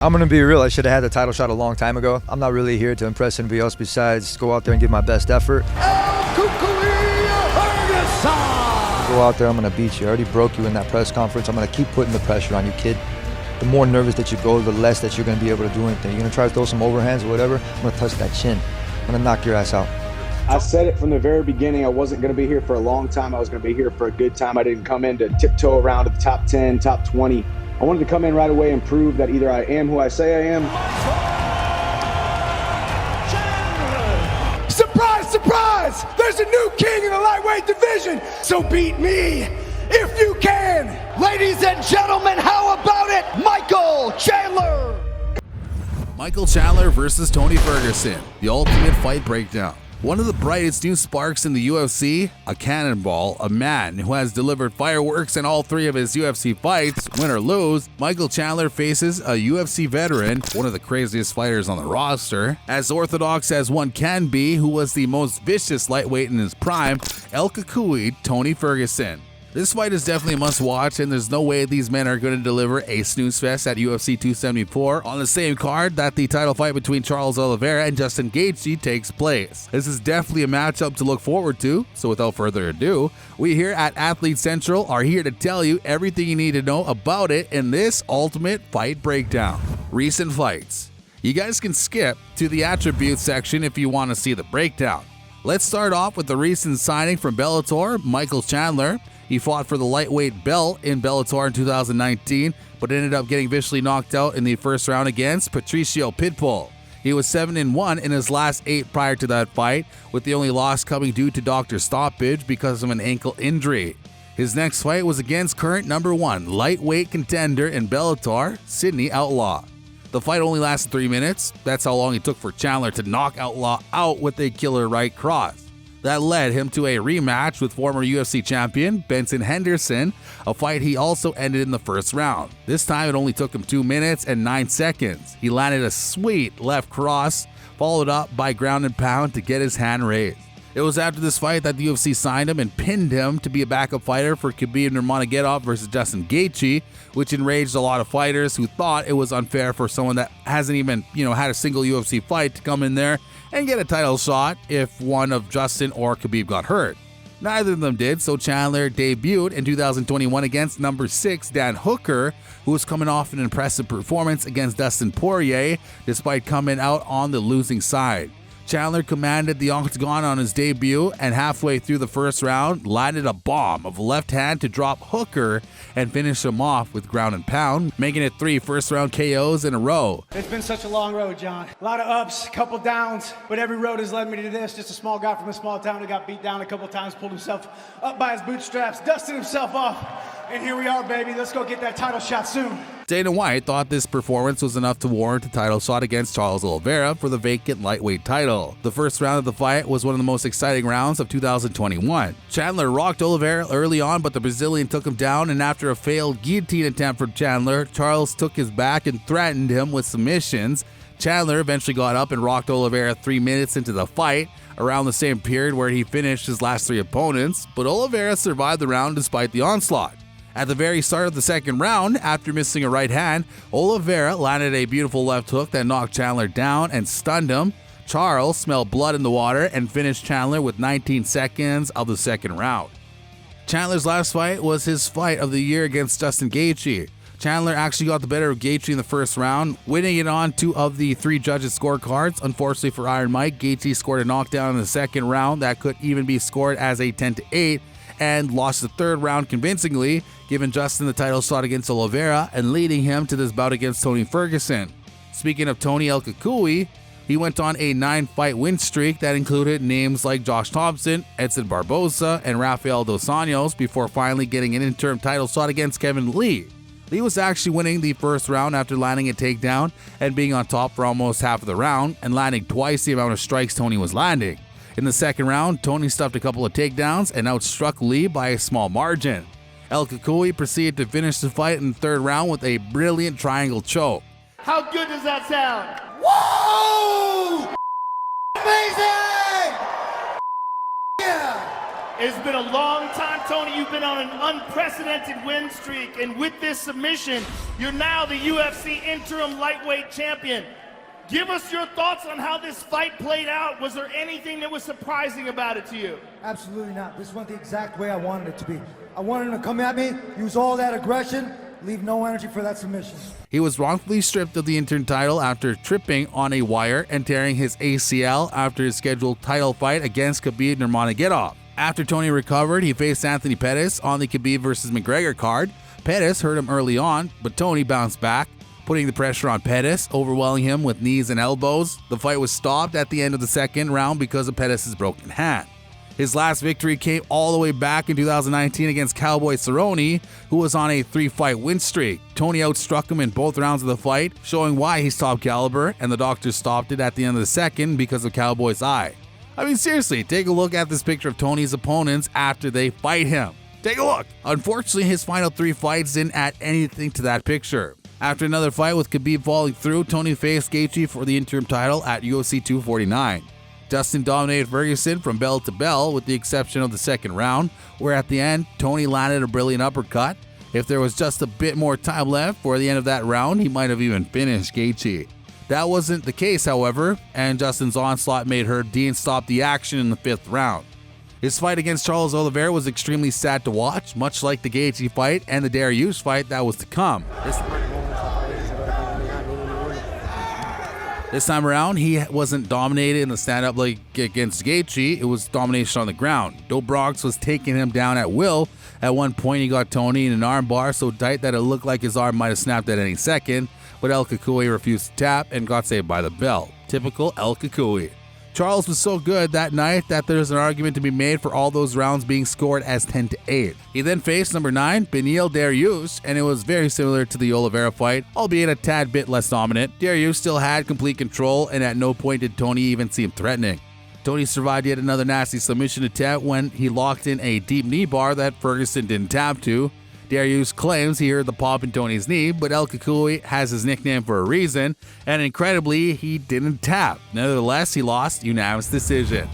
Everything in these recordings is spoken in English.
I'm going to be real. I should have had the title shot a long time ago. I'm not really here to impress anybody else besides go out there and give my best effort. Cucuy Ferguson! Go out there, I'm going to beat you. I already broke you in that press conference. I'm going to keep putting the pressure on you, kid. The more nervous that you go, the less that you're going to be able to do anything. You're going to try to throw some overhands or whatever, I'm going to touch that chin. I'm going to knock your ass out. I said it from the very beginning. I wasn't going to be here for a long time. I was going to be here for a good time. I didn't come in to tiptoe around to the top 10, top 20. I wanted to come in right away and prove that either I am who I say I am. Surprise, surprise! There's a new king in the lightweight division, so beat me if you can! Ladies and gentlemen, how about it? Michael Chandler! Michael Chandler versus Tony Ferguson, the ultimate fight breakdown. One of the brightest new sparks in the UFC, a cannonball, a man who has delivered fireworks in all three of his UFC fights, win or lose. Michael Chandler faces a UFC veteran, one of the craziest fighters on the roster, as orthodox as one can be, who was the most vicious lightweight in his prime, El Cucuy, Tony Ferguson. This fight is definitely a must-watch, and there's no way these men are going to deliver a snooze fest at UFC 274 on the same card that the title fight between Charles Oliveira and Justin Gaethje takes place. This is definitely a matchup to look forward to, so without further ado, we here at Athlete Central are here to tell you everything you need to know about it in this ultimate fight breakdown. Recent fights. You guys can skip to the attributes section if you want to see the breakdown. Let's start off with the recent signing from Bellator, Michael Chandler. He fought for the lightweight belt in Bellator in 2019, but ended up getting viciously knocked out in the first round against Patricio Pitbull. He was 7-1 in his last 8 prior to that fight, with the only loss coming due to doctor stoppage because of an ankle injury. His next fight was against current number 1 lightweight contender in Bellator, Sidney Outlaw. The fight only lasted 3 minutes. That's how long it took for Chandler to knock Outlaw out with a killer right cross. That led him to a rematch with former UFC champion Benson Henderson, a fight he also ended in the first round. This time it only took him 2 minutes and 9 seconds. He landed a sweet left cross, followed up by ground and pound to get his hand raised. It was after this fight that the UFC signed him and pinned him to be a backup fighter for Khabib Nurmagomedov versus Justin Gaethje, which enraged a lot of fighters who thought it was unfair for someone that hasn't even, had a single UFC fight to come in there and get a title shot if one of Justin or Khabib got hurt. Neither of them did, so Chandler debuted in 2021 against number 6 Dan Hooker, who was coming off an impressive performance against Dustin Poirier, despite coming out on the losing side. Chandler commanded the octagon on his debut, and halfway through the first round, landed a bomb of left hand to drop Hooker and finish him off with ground and pound, making it 3 first-round KOs in a row. It's been such a long road, John. A lot of ups, a couple downs, but every road has led me to this. Just a small guy from a small town who got beat down a couple times, pulled himself up by his bootstraps, dusted himself off, and here we are, baby. Let's go get that title shot soon. Dana White thought this performance was enough to warrant a title shot against Charles Oliveira for the vacant lightweight title. The first round of the fight was one of the most exciting rounds of 2021. Chandler rocked Oliveira early on, but the Brazilian took him down, and after a failed guillotine attempt from Chandler, Charles took his back and threatened him with submissions. Chandler eventually got up and rocked Oliveira 3 minutes into the fight, around the same period where he finished his last 3 opponents, but Oliveira survived the round despite the onslaught. At the very start of the second round, after missing a right hand, Oliveira landed a beautiful left hook that knocked Chandler down and stunned him. Charles smelled blood in the water and finished Chandler with 19 seconds of the second round. Chandler's last fight was his fight of the year against Justin Gaethje. Chandler actually got the better of Gaethje in the first round, winning it on 2 of the 3 judges' scorecards. Unfortunately for Iron Mike, Gaethje scored a knockdown in the second round that could even be scored as a 10-8. And lost the third round convincingly, giving Justin the title shot against Oliveira and leading him to this bout against Tony Ferguson. Speaking of Tony El Cucuy, he went on a 9-fight win streak that included names like Josh Thompson, Edson Barboza, and Rafael Dos Anjos before finally getting an interim title shot against Kevin Lee. Lee was actually winning the first round after landing a takedown and being on top for almost half of the round and landing twice the amount of strikes Tony was landing. In the second round, Tony stuffed a couple of takedowns and outstruck Lee by a small margin. El Cucuy proceeded to finish the fight in the third round with a brilliant triangle choke. How good does that sound? Whoa! Amazing! Yeah! It's been a long time, Tony. You've been on an unprecedented win streak, and with this submission, you're now the UFC interim lightweight champion. Give us your thoughts on how this fight played out. Was there anything that was surprising about it to you? Absolutely not. This went the exact way I wanted it to be. I wanted him to come at me, use all that aggression, leave no energy for that submission. He was wrongfully stripped of the interim title after tripping on a wire and tearing his ACL after his scheduled title fight against Khabib Nurmagomedov. After Tony recovered, he faced Anthony Pettis on the Khabib vs. McGregor card. Pettis hurt him early on, but Tony bounced back, putting the pressure on Pettis, overwhelming him with knees and elbows. The fight was stopped at the end of the second round because of Pettis' broken hand. His last victory came all the way back in 2019 against Cowboy Cerrone, who was on a 3-fight win streak. Tony outstruck him in both rounds of the fight, showing why he's top caliber, and the doctors stopped it at the end of the second because of Cowboy's eye. I mean, seriously, take a look at this picture of Tony's opponents after they fight him. Take a look. Unfortunately, his final 3 fights didn't add anything to that picture. After another fight with Khabib falling through, Tony faced Gaethje for the interim title at UFC 249. Destined dominated Ferguson from bell to bell, with the exception of the second round, where at the end, Tony landed a brilliant uppercut. If there was just a bit more time left for the end of that round, he might have even finished Gaethje. That wasn't the case, however, and Justin's onslaught made Herb Dean stop the action in the 5th round. His fight against Charles Oliveira was extremely sad to watch, much like the Gaethje fight and the Dariush fight that was to come. This time around, he wasn't dominated in the stand-up like against Gaethje. It was domination on the ground. Doe Bronx was taking him down at will. At one point, he got Tony in an arm bar so tight that it looked like his arm might have snapped at any second, but El Cucuy refused to tap and got saved by the bell. Typical El Cucuy. Charles was so good that night that there's an argument to be made for all those rounds being scored as 10-8. He then faced number 9, Beneil Dariush, and it was very similar to the Oliveira fight, albeit a tad bit less dominant. Dariush still had complete control, and at no point did Tony even seem threatening. Tony survived yet another nasty submission attempt when he locked in a deep knee bar that Ferguson didn't tap to. Dariush claims he heard the pop in Tony's knee, but El Cucuy has his nickname for a reason, and incredibly, he didn't tap. Nevertheless, he lost unanimous decision.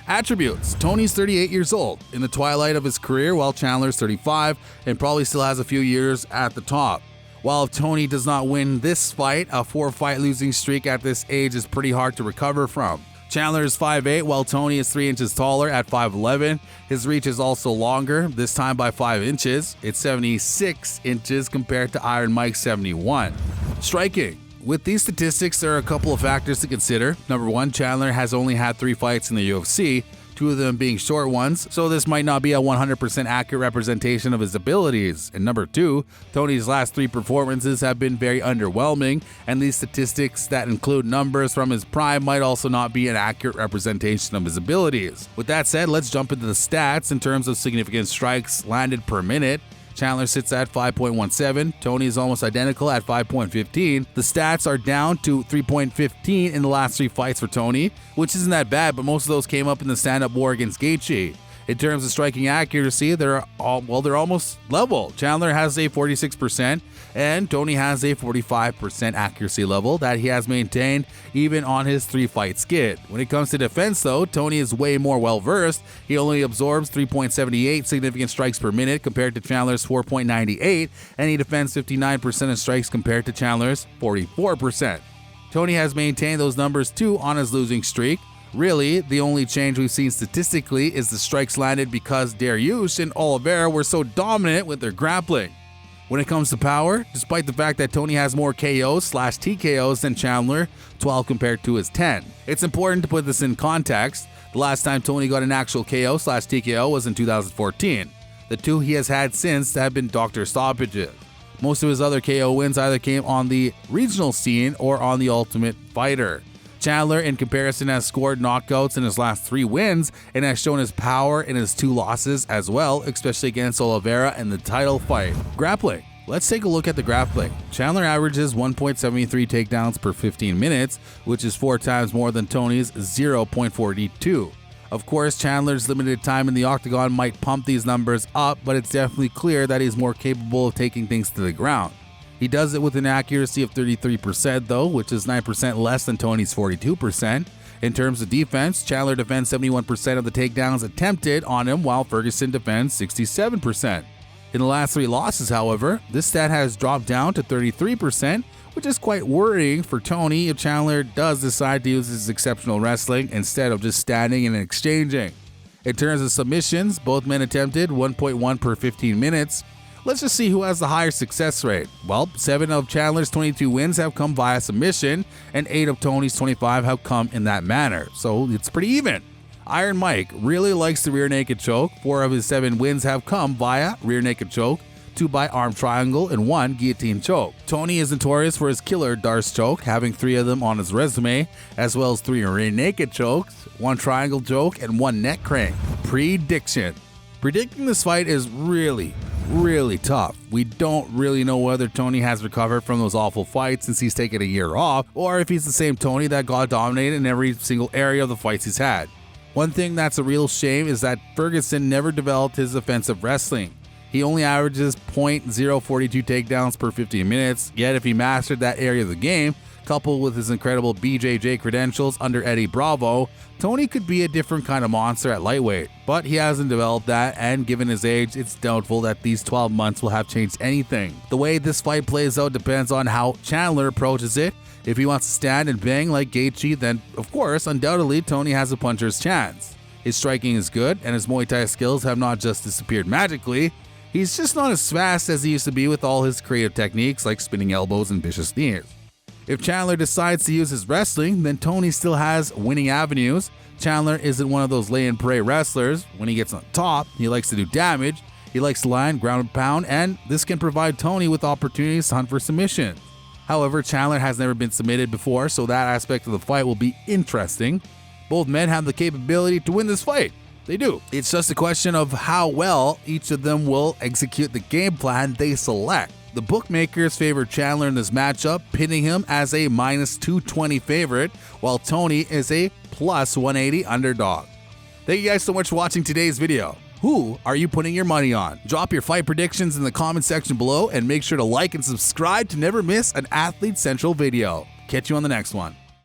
Attributes: Tony's 38 years old, in the twilight of his career, while Chandler's 35 and probably still has a few years at the top. While if Tony does not win this fight, a 4-fight losing streak at this age is pretty hard to recover from. Chandler is 5'8", while Tony is 3 inches taller at 5'11". His reach is also longer, this time by 5 inches. It's 76 inches compared to Iron Mike's 71. Striking. With these statistics, there are a couple of factors to consider. Number 1, Chandler has only had 3 fights in the UFC, 2 of them being short ones, so this might not be a 100% accurate representation of his abilities. And number 2, Tony's last 3 performances have been very underwhelming, and these statistics that include numbers from his prime might also not be an accurate representation of his abilities. With that said, let's jump into the stats in terms of significant strikes landed per minute. Chandler sits at 5.17, Tony is almost identical at 5.15. The stats are down to 3.15 in the last 3 fights for Tony, which isn't that bad, but most of those came up in the stand-up war against Gaethje. In terms of striking accuracy, they're almost level. Chandler has a 46% and Tony has a 45% accuracy level that he has maintained even on his 3-fight skid. When it comes to defense though, Tony is way more well-versed. He only absorbs 3.78 significant strikes per minute compared to Chandler's 4.98, and he defends 59% of strikes compared to Chandler's 44%. Tony has maintained those numbers too on his losing streak. Really, the only change we've seen statistically is the strikes landed because Dariush and Oliveira were so dominant with their grappling. When it comes to power, despite the fact that Tony has more KOs/TKOs than Chandler, 12 compared to his 10. It's important to put this in context. The last time Tony got an actual KO/TKO was in 2014. The 2 he has had since have been doctor stoppages. Most of his other KO wins either came on the regional scene or on the Ultimate Fighter. Chandler, in comparison, has scored knockouts in his last 3 wins and has shown his power in his 2 losses as well, especially against Oliveira in the title fight. Grappling. Let's take a look at the grappling. Chandler averages 1.73 takedowns per 15 minutes, which is 4 times more than Tony's 0.42. Of course, Chandler's limited time in the octagon might pump these numbers up, but it's definitely clear that he's more capable of taking things to the ground. He does it with an accuracy of 33% though, which is 9% less than Tony's 42%. In terms of defense, Chandler defends 71% of the takedowns attempted on him, while Ferguson defends 67%. In the last 3 losses, however, this stat has dropped down to 33%, which is quite worrying for Tony if Chandler does decide to use his exceptional wrestling instead of just standing and exchanging. In terms of submissions, both men attempted 1.1 per 15 minutes. Let's just see who has the higher success rate. Well, 7 of Chandler's 22 wins have come via submission, and 8 of Tony's 25 have come in that manner, so it's pretty even. Iron Mike really likes the rear naked choke. 4 of his 7 wins have come via rear naked choke, 2 by arm triangle, and 1 guillotine choke. Tony is notorious for his killer Darce choke, having 3 of them on his resume, as well as 3 rear naked chokes, 1 triangle choke, and 1 neck crank. Prediction. Predicting this fight is really tough. We don't really know whether Tony has recovered from those awful fights since he's taken a year off, or if he's the same Tony that got dominated in every single area of the fights he's had. One thing that's a real shame is that Ferguson never developed his offensive wrestling. He only averages .042 takedowns per 15 minutes, yet if he mastered that area of the game, coupled with his incredible BJJ credentials under Eddie Bravo, Tony could be a different kind of monster at lightweight. But he hasn't developed that, and given his age, it's doubtful that these 12 months will have changed anything. The way this fight plays out depends on how Chandler approaches it. If he wants to stand and bang like Gaethje, then of course, undoubtedly, Tony has a puncher's chance. His striking is good, and his Muay Thai skills have not just disappeared magically. He's just not as fast as he used to be with all his creative techniques like spinning elbows and vicious knees. If Chandler decides to use his wrestling, then Tony still has winning avenues. Chandler isn't one of those lay and pray wrestlers. When he gets on top, he likes to do damage, he likes to land, ground and pound, and this can provide Tony with opportunities to hunt for submission. However, Chandler has never been submitted before, so that aspect of the fight will be interesting. Both men have the capability to win this fight. They do. It's just a question of how well each of them will execute the game plan they select. The bookmakers favor Chandler in this matchup, pinning him as a -220 favorite, while Tony is a +180 underdog. Thank you guys so much for watching today's video. Who are you putting your money on? Drop your fight predictions in the comment section below, and make sure to like and subscribe to never miss an Athlete Central video. Catch you on the next one.